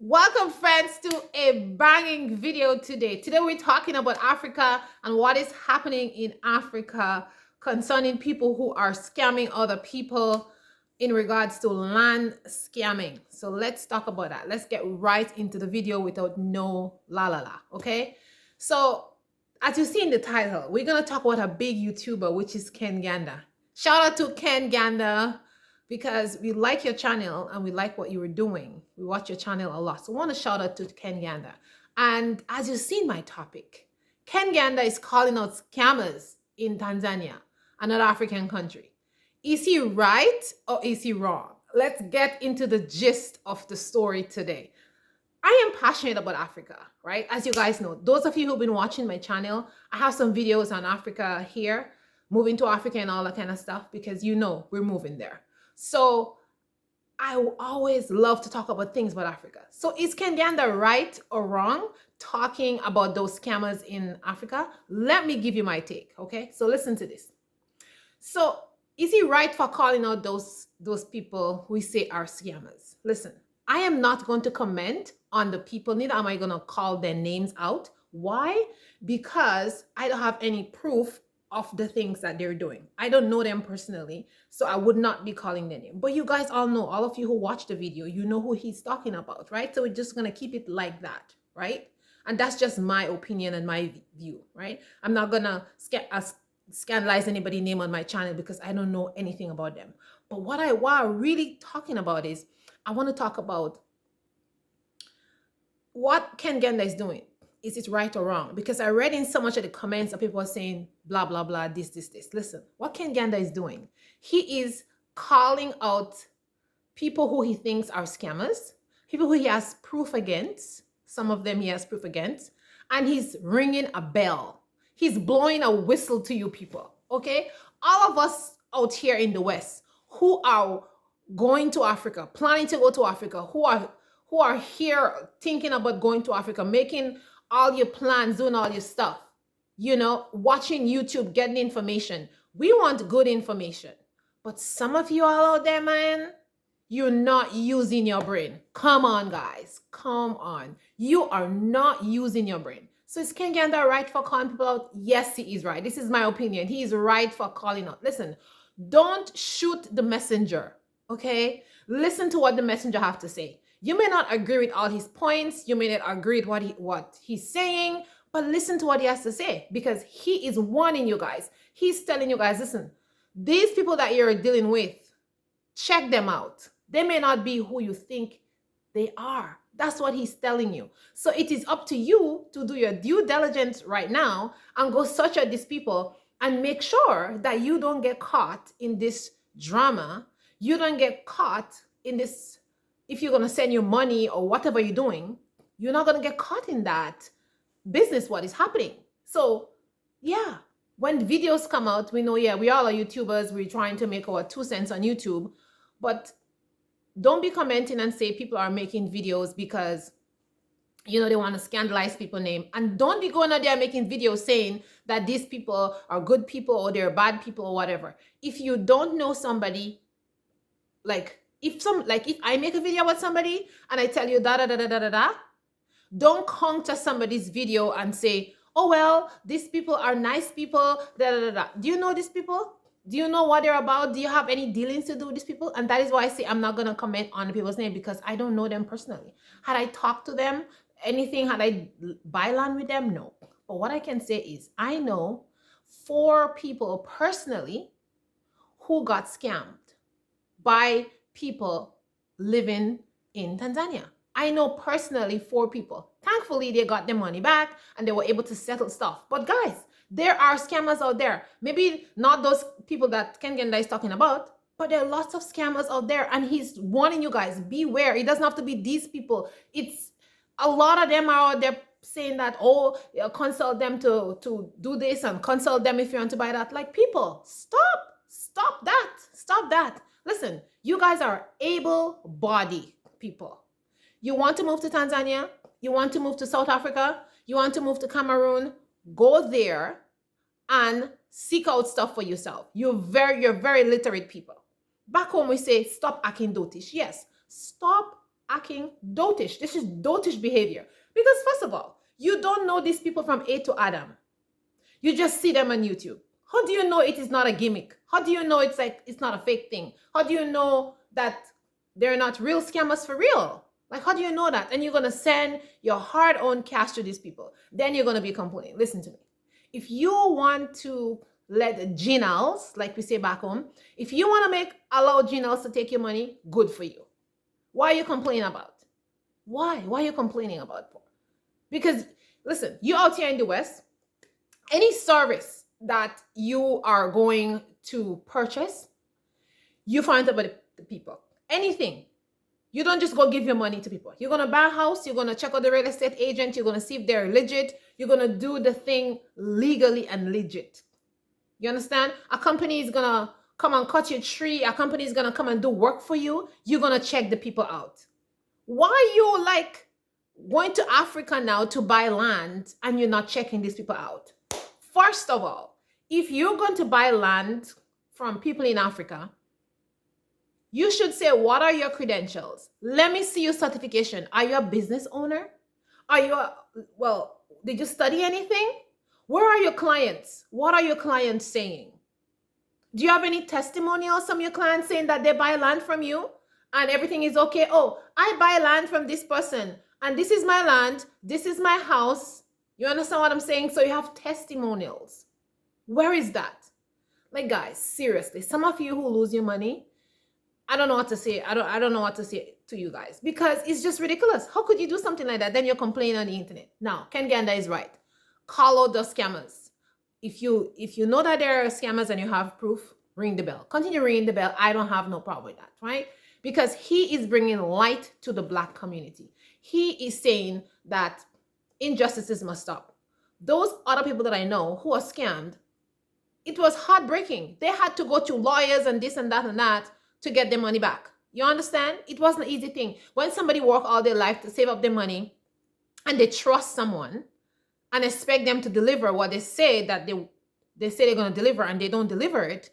Welcome, friends, to a banging video today. Today, we're talking about Africa and what is happening in Africa concerning people who are scamming other people in regards to land scamming. So, let's talk about that. Let's get right into the video without no la la la. Okay. So, as you see in the title, we're going to talk about a big YouTuber, which is Kenganda. Shout out to Kenganda because we like your channel and we like what you were doing. We watch your channel a lot. So I want to shout out to Kenganda. And as you've seen my topic, Kenganda is calling out scammers in Tanzania, another African country. Is he right or is he wrong? Let's get into the gist of the story today. I am passionate about Africa, right? As you guys know, those of you who've been watching my channel, I have some videos on Africa here, moving to Africa and all that kind of stuff, because you know we're moving there. So I always love to talk about things about Africa. So is Kenganda right or wrong talking about those scammers in Africa? Let me give you my take, okay? So listen to this. So is he right for calling out those people who we say are scammers? Listen, I am not going to comment on the people, neither am I going to call their names out. Why? Because I don't have any proof of the things that they're doing. I don't know them personally, so I would not be calling their name. But you guys all know, all of you who watch the video, you know who he's talking about, right? So we're just going to keep it like that, right? And that's just my opinion and my view, right? I'm not going to scandalize anybody's name on my channel because I don't know anything about them. But what I'm really talking about is I want to talk about what Kenganda is doing. Is it right or wrong? Because I read in so much of the comments that people are saying blah, blah, blah, this. Listen, what Kenganda is doing, he is calling out people who he thinks are scammers, people who he has proof against. Some of them he has proof against, and he's ringing a bell. He's blowing a whistle to you people, okay? All of us out here in the West who are going to Africa, planning to go to Africa, who are here thinking about going to Africa, making all your plans, doing all your stuff, you know, watching YouTube, getting information. We want good information. But some of you all out there, man, you're not using your brain. Come on, guys. Come on. You are not using your brain. So is Kenganda right for calling people out? Yes, he is right. This is my opinion. He is right for calling out. Listen, don't shoot the messenger, okay? Listen to what the messenger have to say. You may not agree with all his points. You may not agree with what he's saying, but listen to what he has to say, because he is warning you guys. He's telling you guys, listen, these people that you're dealing with, check them out. They may not be who you think they are. That's what he's telling you. So it is up to you to do your due diligence right now and go search out these people and make sure that you don't get caught in this drama. You don't get caught in this. If you're going to send your money or whatever you're doing, you're not going to get caught in that business, what is happening. So yeah, when videos come out, we know, yeah, we all are YouTubers. We're trying to make our 2 cents on YouTube. But don't be commenting and say people are making videos because, you know, they want to scandalize people's name. And don't be going out there making videos saying that these people are good people or they're bad people or whatever. If you don't know somebody, like if I make a video about somebody and I tell you da da da da da da da, don't counter somebody's video and say, oh well, these people are nice people, da da da da. Do you know these people? Do you know what they're about? Do you have any dealings to do with these people? And that is why I say I'm not going to comment on people's name, because I don't know them personally. Had I talked to them, anything, had I buy land with them? No. But what I can say is I know 4 people personally who got scammed by people living in Tanzania. I know personally 4 people. Thankfully, they got their money back and they were able to settle stuff. But guys, there are scammers out there. Maybe not those people that Kenganda is talking about, but there are lots of scammers out there. And he's warning you guys, beware. It doesn't have to be these people. It's a lot of them are out there saying that, oh, consult them to do this and consult them if you want to buy that. Like, people, stop that. Listen, you guys are able-bodied people. You want to move to Tanzania? You want to move to South Africa? You want to move to Cameroon? Go there and seek out stuff for yourself. You're very literate people. Back home, we say, stop acting dotish. Yes, stop acting dotish. This is dotish behavior. Because first of all, you don't know these people from A to Adam. You just see them on YouTube. How do you know it is not a gimmick? How do you know it's not a fake thing? How do you know that they're not real scammers for real? Like, how do you know that? And you're going to send your hard-earned cash to these people. Then you're going to be complaining. Listen to me. If you want to let Genials, like we say back home, if you want to allow Genials to take your money, good for you. Why are you complaining about? Why? Why are you complaining about? Because, listen, you're out here in the West. Any service that you are going to purchase, you find out about the people. Anything. You don't just go give your money to people. You're going to buy a house. You're going to check out the real estate agent. You're going to see if they're legit. You're going to do the thing legally and legit. You understand? A company is going to come and cut your tree. A company is going to come and do work for you. You're going to check the people out. Why are you like going to Africa now to buy land and you're not checking these people out? First of all, if you're going to buy land from people in Africa, you should say, what are your credentials? Let me see your certification. Are you a business owner? Did you study anything? Where are your clients? What are your clients saying? Do you have any testimonials from your clients saying that they buy land from you and everything is okay? Oh, I buy land from this person and this is my land. This is my house. You understand what I'm saying? So you have testimonials. Where is that? Like, guys, seriously, some of you who lose your money, I don't know what to say. I don't know what to say to you guys because it's just ridiculous. How could you do something like that? Then you're complaining on the internet. Now, Kenganda is right. Call out the scammers. If you know that there are scammers and you have proof, ring the bell. Continue ringing the bell. I don't have no problem with that, right? Because he is bringing light to the Black community. He is saying that injustices must stop. Those other people that I know who are scammed, it was heartbreaking. They had to go to lawyers and this and that to get their money back. You understand? It wasn't an easy thing. When somebody work all their life to save up their money and they trust someone and expect them to deliver what they say that they say they're going to deliver and they don't deliver it,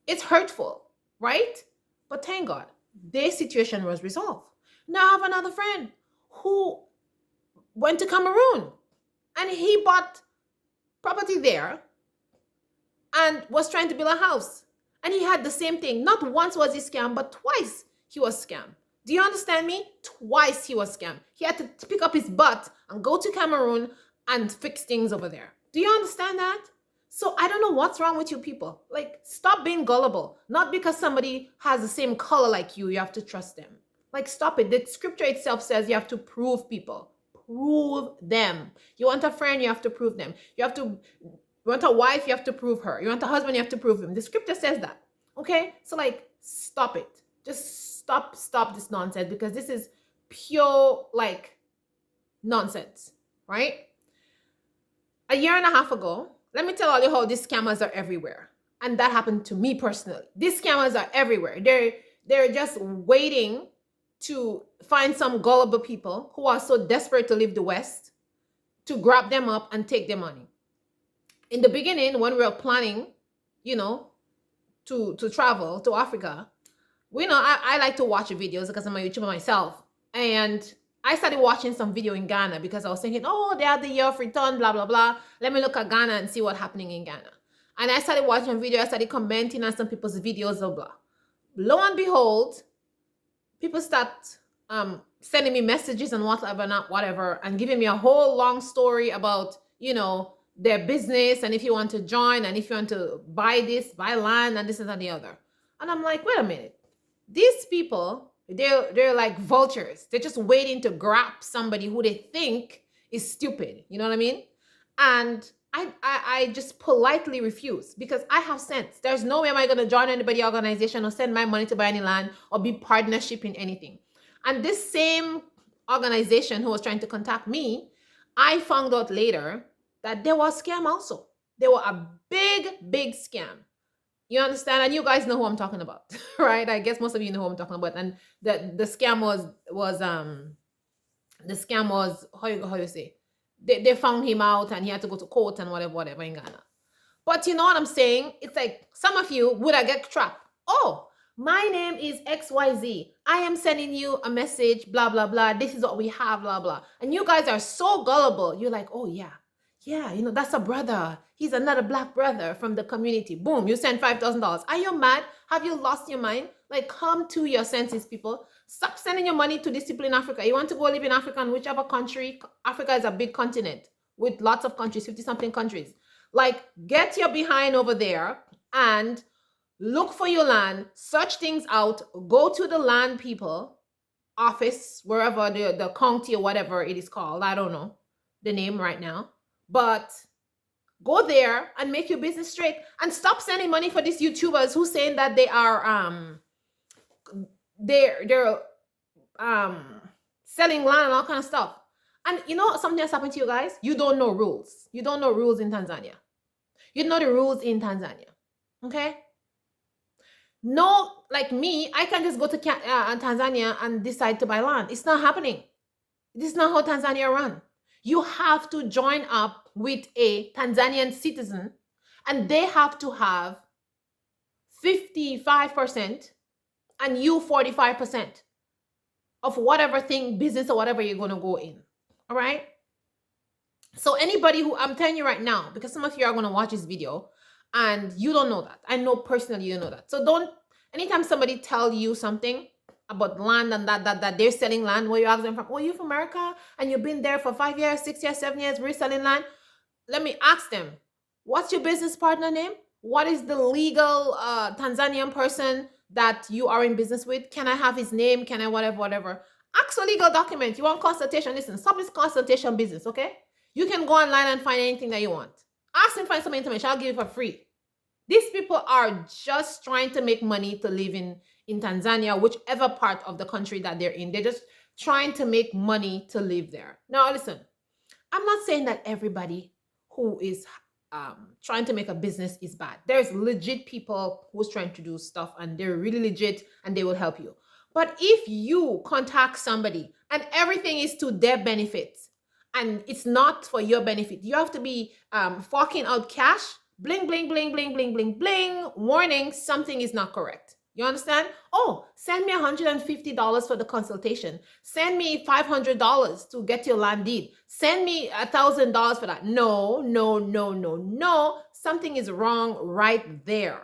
it's hurtful, right? But thank God, their situation was resolved. Now I have another friend who went to Cameroon and he bought property there and was trying to build a house. And he had the same thing. Not once was he scammed, but twice he was scammed. Do you understand me? Twice he was scammed. He had to pick up his butt and go to Cameroon and fix things over there. Do you understand that? So I don't know what's wrong with you people. Like, stop being gullible. Not because somebody has the same color like you have to trust them. Like, stop it. The scripture itself says you have to prove people. Prove them. You want a friend, you have to prove them. You want a wife, you have to prove her. You want a husband, you have to prove him. The scripture says that. Okay? So like, stop it. Just stop this nonsense because this is pure like nonsense, right? A year and a half ago, let me tell you how these scammers are everywhere. And that happened to me personally. These scammers are everywhere. They're just waiting to find some gullible people who are so desperate to leave the West to grab them up and take their money. In the beginning, when we were planning, to travel to Africa, I like to watch videos because I'm a YouTuber myself. And I started watching some video in Ghana because I was thinking, oh, they have the year of return, blah, blah, blah. Let me look at Ghana and see what's happening in Ghana. And I started watching video. I started commenting on some people's videos, blah, blah. Lo and behold, people start sending me messages and whatever, and giving me a whole long story about, their business and if you want to join and if you want to buy land and this and the other. And I'm like, wait a minute. These people, they're like vultures. They're just waiting to grab somebody who they think is stupid. You know what I mean? And I just politely refuse because I have sense. There's no way am I going to join anybody organization or send my money to buy any land or be partnership in anything. And this same organization who was trying to contact me, I found out later that they were a scam also. They were a big, big scam. You understand? And you guys know who I'm talking about, right? I guess most of you know who I'm talking about. And the scam was how you say? They found him out and he had to go to court and whatever in Ghana. But you know what I'm saying? It's like some of you would have get trapped. Oh, my name is XYZ. I am sending you a message, blah, blah, blah. This is what we have, blah, blah. And you guys are so gullible. You're like, oh, yeah. Yeah, that's a brother. He's another black brother from the community. Boom, you send $5,000. Are you mad? Have you lost your mind? Like, come to your senses, people. Stop sending your money to these people in Africa. You want to go live in Africa, in whichever country. Africa is a big continent with lots of countries, 50-something countries. Like, get your behind over there and look for your land, search things out, go to the land people office, wherever the county or whatever it is called. I don't know the name right now. But go there and make your business straight and stop sending money for these YouTubers who saying that they are they're selling land and all kind of stuff. And something has happened to you guys. You don't know rules. You don't know rules in Tanzania. You know the rules in Tanzania. Okay? No, like me, I can just go to Tanzania and decide to buy land. It's not happening. This is not how Tanzania run. You have to join up with a Tanzanian citizen, and they have to have 55% and you 45% of whatever thing, business or whatever you're going to go in. All right? So anybody who, I'm telling you right now, because some of you are going to watch this video and you don't know that. I know personally you don't know that. So don't, anytime somebody tell you something about land and that they're selling land, where you ask them from, oh, you from America and you've been there for 5 years, 6 years, 7 years, we're selling land. Let me ask them, what's your business partner name? What is the legal Tanzanian person that you are in business with? Can I have his name? Can I whatever? Ask for legal document. You want consultation? Listen, stop this consultation business, okay? You can go online and find anything that you want. Ask and find some information. I'll give you for free. These people are just trying to make money to live in Tanzania, whichever part of the country that they're in. They're just trying to make money to live there. Now, listen, I'm not saying that everybody who is trying to make a business is bad. There's legit people who's trying to do stuff and they're really legit and they will help you. But if you contact somebody and everything is to their benefit and it's not for your benefit, you have to be forking out cash. Bling, bling, bling, bling, bling, bling, bling. Warning, something is not correct. You understand? Oh, send me $150 for the consultation. Send me $500 to get your land deed. Send me $1,000 for that. No, no, no, no, no. Something is wrong right there.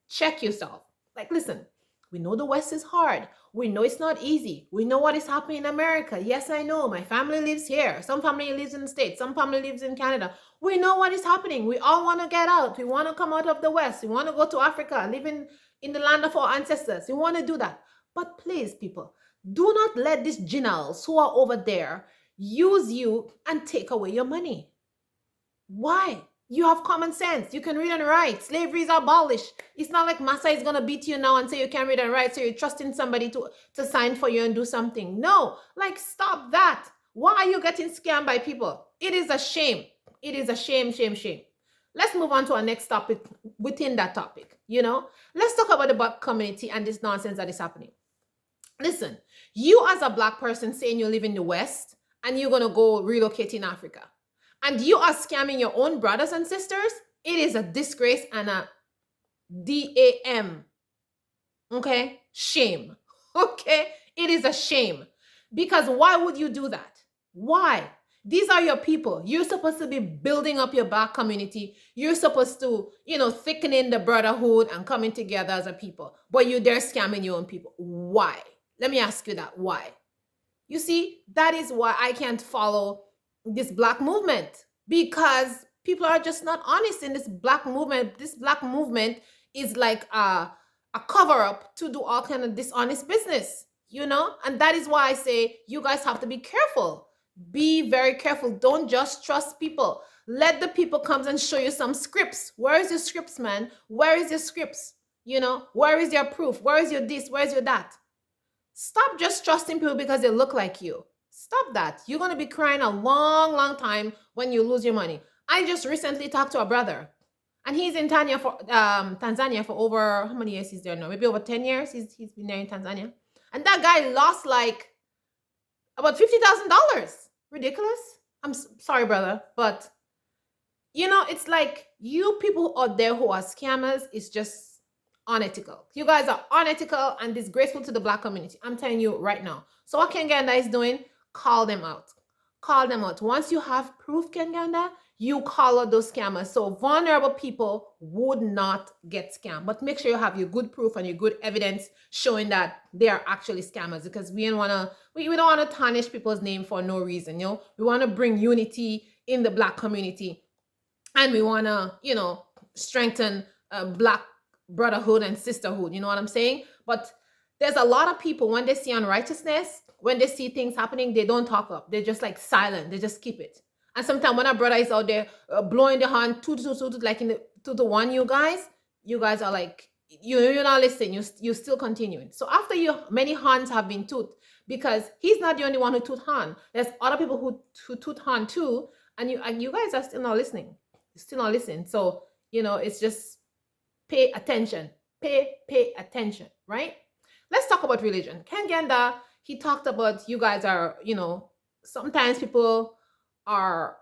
Check yourself. Like, listen, we know the West is hard. We know it's not easy. We know what is happening in America. Yes, I know. My family lives here. Some family lives in the States. Some family lives in Canada. We know what is happening. We all want to get out. We want to come out of the West. We want to go to Africa, live in the land of our ancestors. We want to do that. But please, people, do not let these generals who are over there use you and take away your money. Why? You have common sense. You can read and write. Slavery is abolished. It's not like Massa is going to beat you now and say you can't read and write, so you're trusting somebody to sign for you and do something. No, like, stop that. Why are you getting scammed by people? It is a shame. It is a shame, shame, shame. Let's move on to our next topic within that topic. Let's talk about the Black community and this nonsense that is happening. Listen, you as a Black person saying you live in the West and you're going to go relocate in Africa, and you are scamming your own brothers and sisters, it is a disgrace and a DAM. Okay? Shame. Okay? It is a shame. Because why would you do that? Why? These are your people. You're supposed to be building up your Black community. You're supposed to, thickening the brotherhood and coming together as a people. But you're there scamming your own people. Why? Let me ask you that. Why? You see, that is why I can't follow this Black movement, because people are just not honest in this Black movement. This Black movement is like a cover-up to do all kind of dishonest business, and that is why I say you guys have to be careful. Be very careful. Don't just trust people. Let the people come and show you some scripts. Where is your scripts, man? Where is your scripts? Where is your proof? Where is your this? Where is your that? Stop just trusting people because they look like you. Stop that. You're going to be crying a long, long time when you lose your money. I just recently talked to a brother, and he's in Tanzania for over, how many years he's there now? Maybe over 10 years he's been there in Tanzania. And that guy lost like about $50,000. Ridiculous. I'm sorry, brother. But, it's like you people out there who are scammers is just unethical. You guys are unethical and disgraceful to the Black community. I'm telling you right now. So what Kenganda is doing, call them out. Call them out. Once you have proof, Kenganda, you call out those scammers. So vulnerable people would not get scammed. But make sure you have your good proof and your good evidence showing that they are actually scammers, because we don't want to tarnish people's name for no reason. We want to bring unity in the Black community, and we want to, strengthen Black brotherhood and sisterhood. You know what I'm saying? But there's a lot of people, when they see unrighteousness, when they see things happening, they don't talk up. They're just like silent. They just keep it. And sometimes when a brother is out there blowing the horn, toot, toot, toot, like to the one, you guys are like, you're not listening. You're still continuing. So after many horns have been toot, because he's not the only one who toot horn. There's other people who toot horn too, and you guys are still not listening. You're still not listening. So it's just pay attention. Pay attention, right? Let's talk about religion. Kenganda, he talked about you guys are, sometimes people are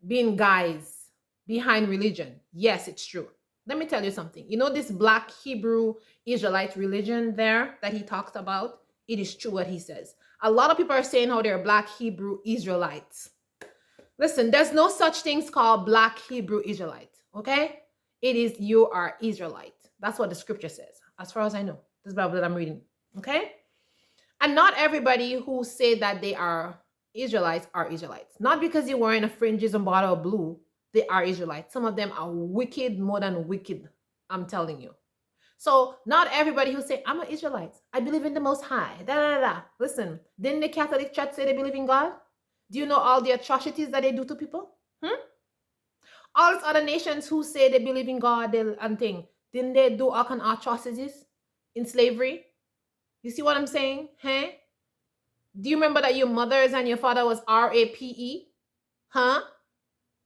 being guys behind religion. Yes, it's true. Let me tell you something. This Black Hebrew Israelite religion there that he talked about, it is true what he says. A lot of people are saying how they're Black Hebrew Israelites. Listen, there's no such things called Black Hebrew Israelite, okay? It is you are Israelite. That's what the scripture says, as far as I know. This Bible that I'm reading, okay? And not everybody who say that they are Israelites are Israelites. Not because you're wearing a fringes and bottle of blue, they are Israelites. Some of them are wicked, more than wicked, I'm telling you. So not everybody who say, I'm an Israelite, I believe in the Most High, da da da. Listen, didn't the Catholic Church say they believe in God? Do you know all the atrocities that they do to people? All these other nations who say they believe in God and thing, didn't they do all kind of atrocities in slavery? You see what I'm saying? Hey? Do you remember that your mother's and your father was RAPE? Huh?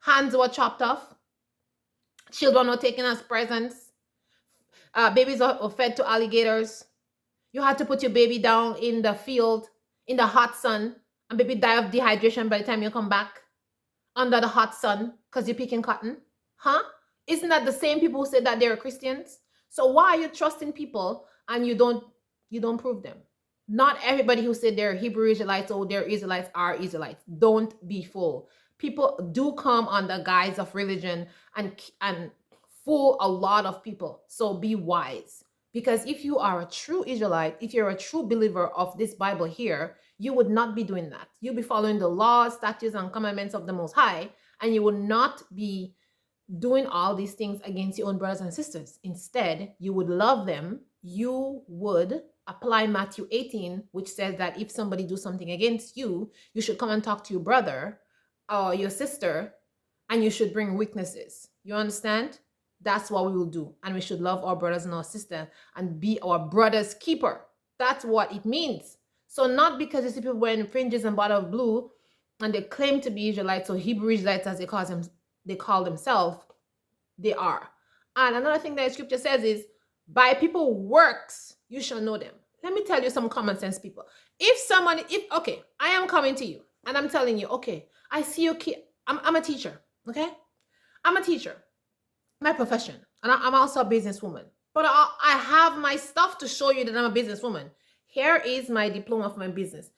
Hands were chopped off. Children were taken as presents. Babies were fed to alligators. You had to put your baby down in the field, in the hot sun, and baby die of dehydration by the time you come back under the hot sun because you're picking cotton. Huh? Isn't that the same people who say that they're Christians? So why are you trusting people and you don't prove them? Not everybody who said they're Hebrew Israelites or they're Israelites are Israelites. Don't be fooled. People do come on the guise of religion and fool a lot of people. So be wise. Because if you are a true Israelite, if you're a true believer of this Bible here, you would not be doing that. You'll be following the laws, statutes, and commandments of the Most High, and you will not be doing all these things against your own brothers and sisters. Instead, you would love them. You would apply Matthew 18, which says that if somebody do something against you, you should come and talk to your brother or your sister, and you should bring witnesses. You understand? That's what we will do. And we should love our brothers and our sisters and be our brother's keeper. That's what it means. So not because you see people wearing fringes and bottle of blue and they claim to be Israelites or Hebrew Israelites as they call themselves, they are. And another thing that the scripture says is, by people works, you shall know them. Let me tell you some common sense people. Okay, I am coming to you and I'm telling you, okay, I see you, I'm a teacher, okay? I'm a teacher, my profession, and I'm also a businesswoman. But I have my stuff to show you that I'm a businesswoman. Here is my diploma for my business.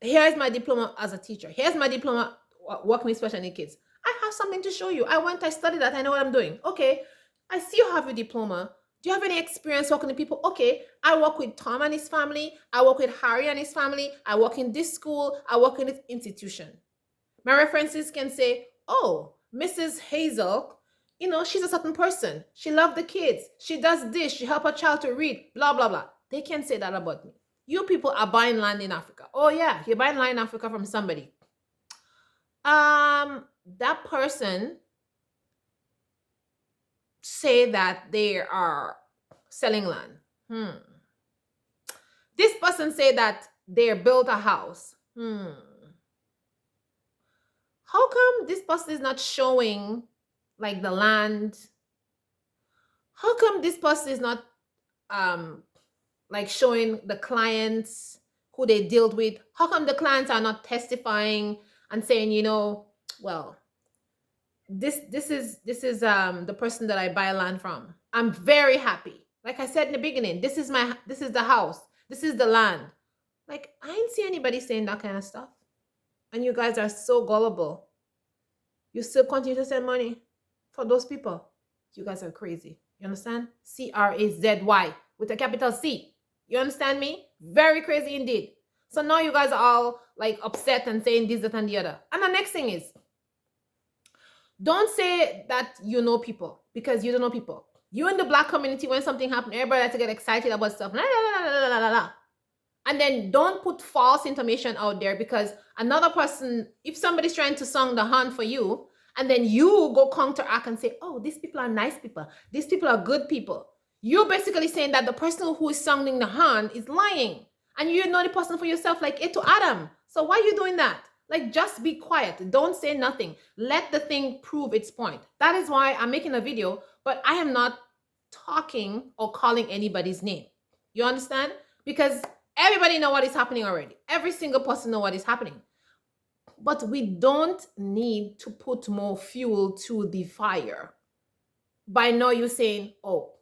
Here is my diploma as a teacher. Here's my diploma working with special needs kids. I have something to show you. I studied that. I know what I'm doing. Okay, I see you have your diploma. Do you have any experience working with people? Okay, I work with Tom and his family. I work with Harry and his family. I work in this school. I work in this institution. My references can say, oh, Mrs. Hazel, she's a certain person. She loves the kids. She does this. She helps her child to read, blah, blah, blah. They can't say that about me. You people are buying land in Africa. Oh, yeah, you're buying land in Africa from somebody. That person say that they are selling land. This person say that they built a house. How come this person is not showing like the land? How come this person is not like showing the clients who they dealt with? How come the clients are not testifying and saying, well, this is the person that I buy land from. I'm very happy. Like I said in the beginning, this is the house. This is the land. Like, I ain't see anybody saying that kind of stuff. And you guys are so gullible. You still continue to send money for those people. You guys are crazy. You understand? CRAZY with a capital C. You understand me? Very crazy indeed. So now you guys are all like upset and saying this, that, and the other. And the next thing is, don't say that you know people, because you don't know people. You in the black community, when something happens, everybody likes to get excited about stuff. La, la, la, la, la, la, la. And then don't put false information out there, because another person, if somebody's trying to song the horn for you, and then you go counteract and say, oh, these people are nice people, these people are good people, you're basically saying that the person who is sounding the horn is lying. And you know the person for yourself, like it to Adam. So why are you doing that? Like, just be quiet. Don't say nothing. Let the thing prove its point. That is why I'm making a video, but I am not talking or calling anybody's name. You understand? Because everybody know what is happening already. Every single person know what is happening. But we don't need to put more fuel to the fire by now you saying, oh,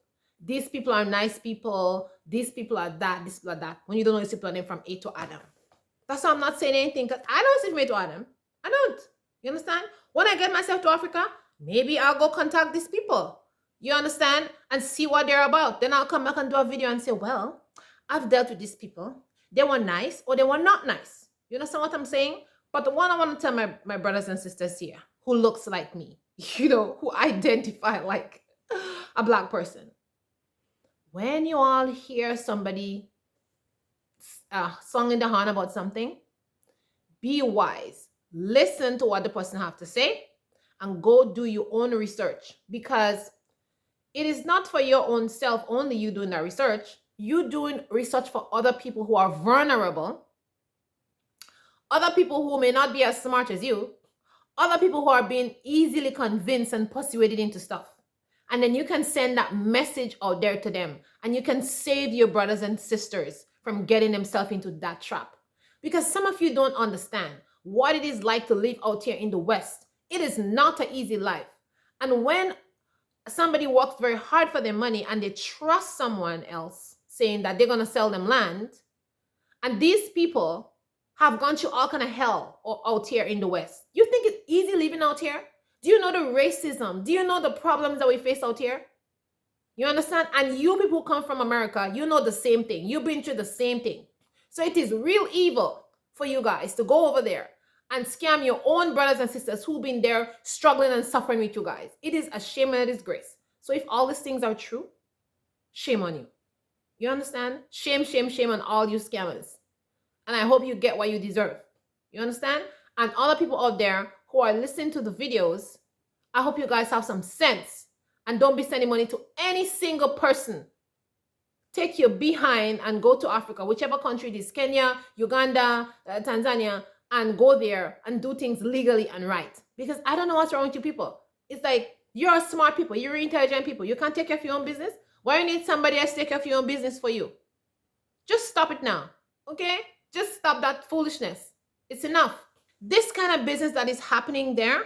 these people are nice people, these people are that, these people are that, when you don't know these people are named from A to Adam. That's why I'm not saying anything, because I don't see from A to Adam. I don't. You understand? When I get myself to Africa, maybe I'll go contact these people. You understand? And see what they're about. Then I'll come back and do a video and say, well, I've dealt with these people. They were nice or they were not nice. You understand what I'm saying? But the one I want to tell my brothers and sisters here, who looks like me, who identify like a black person. When you all hear somebody song in the horn about something, be wise. Listen to what the person have to say and go do your own research, because it is not for your own self only you doing that research. You doing research for other people who are vulnerable, other people who may not be as smart as you, other people who are being easily convinced and persuaded into stuff. And then you can send that message out there to them, and you can save your brothers and sisters from getting themselves into that trap. Because some of you don't understand what it is like to live out here in the West. It is not an easy life. And when somebody works very hard for their money and they trust someone else saying that they're going to sell them land, and these people have gone through all kind of hell out here in the West. You think it's easy living out here? Do you know the racism? Do you know the problems that we face out here? You understand? And you people come from America, you know the same thing. You've been through the same thing. So it is real evil for you guys to go over there and scam your own brothers and sisters who've been there struggling and suffering with you guys. It is a shame and a disgrace. So if all these things are true, shame on you. You understand? Shame, shame, shame on all you scammers. And I hope you get what you deserve. You understand? And other people out there who are listening to the videos, I hope you guys have some sense and don't be sending money to any single person. Take your behind and go to Africa, whichever country it is, Kenya, Uganda, Tanzania, and go there and do things legally and right. Because I don't know what's wrong with you people. It's like, you're smart people, you're intelligent people. You can't take care of your own business. Why you need somebody else to take care of your own business for you? Just stop it now, okay? Just stop that foolishness. It's enough. This kind of business that is happening there,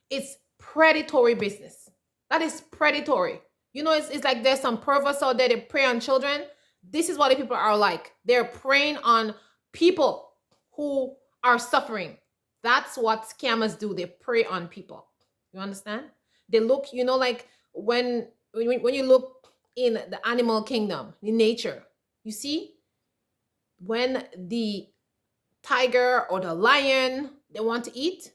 it's predatory business. That is predatory. You know, it's like there's some perverts out there that prey on children. This is what the people are like. They're preying on people who are suffering. That's what scammers do. They prey on people. You understand? They look, like when you look in the animal kingdom, in nature, you see, when the tiger or the lion, they want to eat,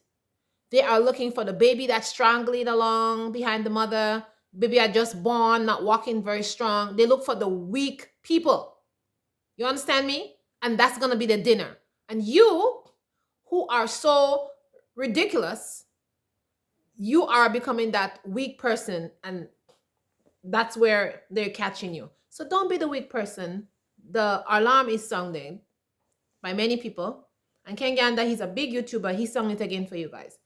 they are looking for the baby that's strangling along behind the mother. Baby are just born, not walking very strong. They look for the weak people. You understand me? And that's going to be the dinner. And you, who are so ridiculous, you are becoming that weak person, and that's where they're catching you. So don't be the weak person. The alarm is sounding by many people. And Kenganda, he's a big YouTuber. He sung it again for you guys.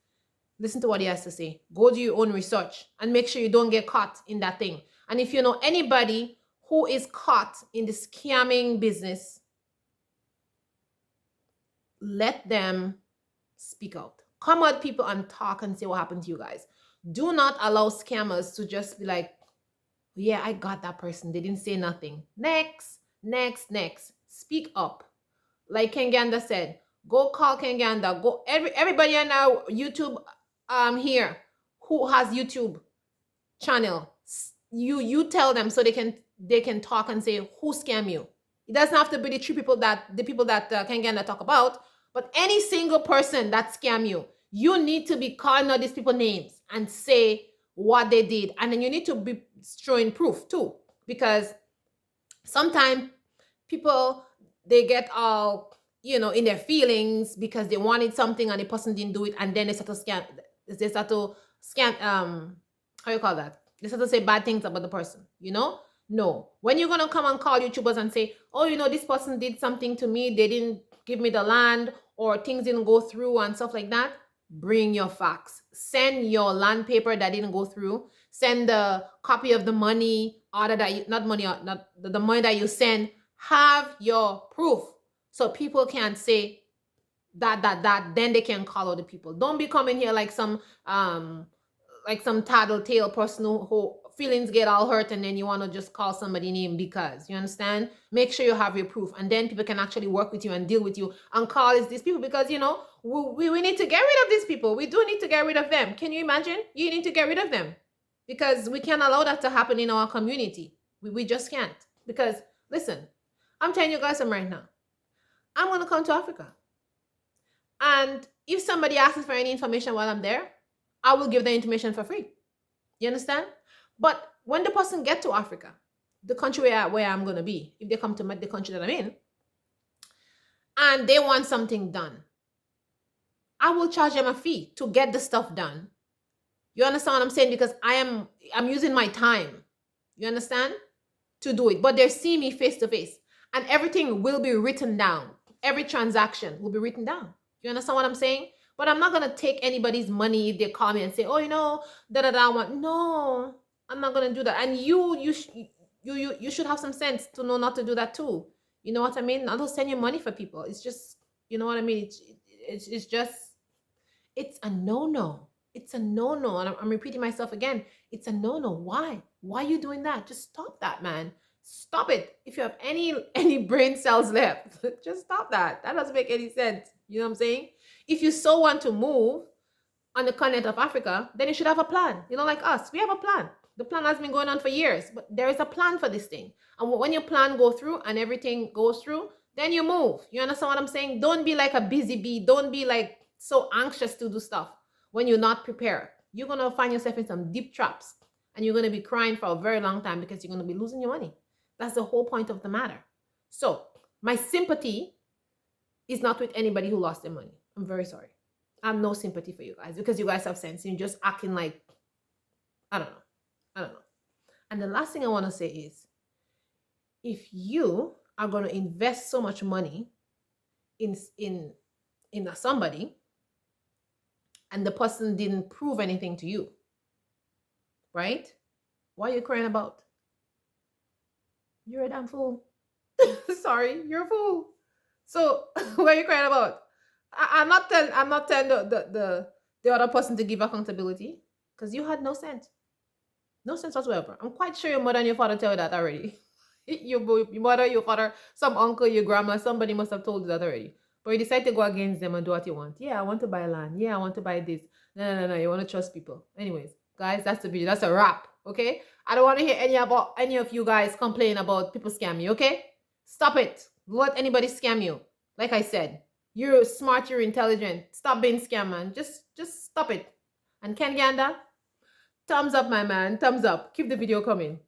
Listen to what he has to say. Go do your own research and make sure you don't get caught in that thing. And if you know anybody who is caught in the scamming business, let them speak out. Come out, people, and talk and say what happened to you guys. Do not allow scammers to just be like, Yeah, I got that person. They didn't say nothing. Next, next, next. Speak up. Like Kenganda said, go call Kenganda. Go everybody on our YouTube here who has YouTube channel. You tell them so they can talk and say who scam you. It doesn't have to be the people that Kenganda talk about, but any single person that scam you, you need to be calling out these people names and say what they did, and then you need to be showing proof too, because sometimes people, they get all in their feelings because they wanted something and the person didn't do it, and then they start to scam how you call that, they start to say bad things about the person. No, when you're gonna come and call YouTubers and say, oh, this person did something to me, they didn't give me the land, or things didn't go through and stuff like that, bring your facts. Send your land paper that didn't go through. Send the copy of the money order that you, not money, not the money that you send. Have your proof so people can say that. Then they can call out the people. Don't be coming here like some tattletale person who feelings get all hurt, and then you want to just call somebody name because, you understand. Make sure you have your proof, and then people can actually work with you and deal with you and call these people, because we need to get rid of these people. We do need to get rid of them. Can you imagine? You need to get rid of them, because we can't allow that to happen in our community. We just can't. Because listen, I'm telling you guys something right now. I'm going to come to Africa, and if somebody asks for any information while I'm there, I will give the information for free. You understand? But when the person get to Africa, the country where I'm going to be, if they come to the country that I'm in, and they want something done, I will charge them a fee to get the stuff done. You understand what I'm saying? Because I'm using my time. You understand? To do it. But they see me face to face, and everything will be written down. Every transaction will be written down. You understand what I'm saying? But I'm not gonna take anybody's money if they call me and say, "Oh, no, I'm not gonna do that." And you should have some sense to know not to do that too. You know what I mean? Not to send you money for people. It's just, you know what I mean. It's just, it's a no. It's a no. And I'm repeating myself again. It's a no. Why? Why are you doing that? Just stop that, man. Stop it. If you have any brain cells left, just stop that. That doesn't make any sense. You know what I'm saying? If you so want to move on the continent of Africa, then you should have a plan. Like us, we have a plan. The plan has been going on for years, but there is a plan for this thing. And when your plan go through and everything goes through, then you move. You understand what I'm saying? Don't be like a busy bee. Don't be like so anxious to do stuff when you're not prepared. You're going to find yourself in some deep traps, and you're going to be crying for a very long time because you're going to be losing your money. That's the whole point of the matter. So my sympathy is not with anybody who lost their money. I'm very sorry. I have no sympathy for you guys, because you guys have sense. You're just acting like, I don't know. And the last thing I want to say is, if you are going to invest so much money in somebody, and the person didn't prove anything to you, right? What are you crying about? You're a damn fool. Sorry, you're a fool. So what are you crying about? I'm not telling the other person to give accountability, because you had no sense whatsoever. I'm quite sure your mother and your father tell you that already. Your mother, your father, some uncle, your grandma, somebody must have told you that already. But you decide to go against them and do what you want. Yeah, I want to buy land. Yeah, I want to buy this. No. You want to trust people. Anyways, guys, that's the video. That's a wrap. Okay? I don't want to hear any of you guys complain about people scam you. Okay? Stop it. Don't let anybody scam you. Like I said, you're smart, you're intelligent. Stop being scam, man. Just stop it. And Kenganda, thumbs up, my man. Thumbs up. Keep the video coming.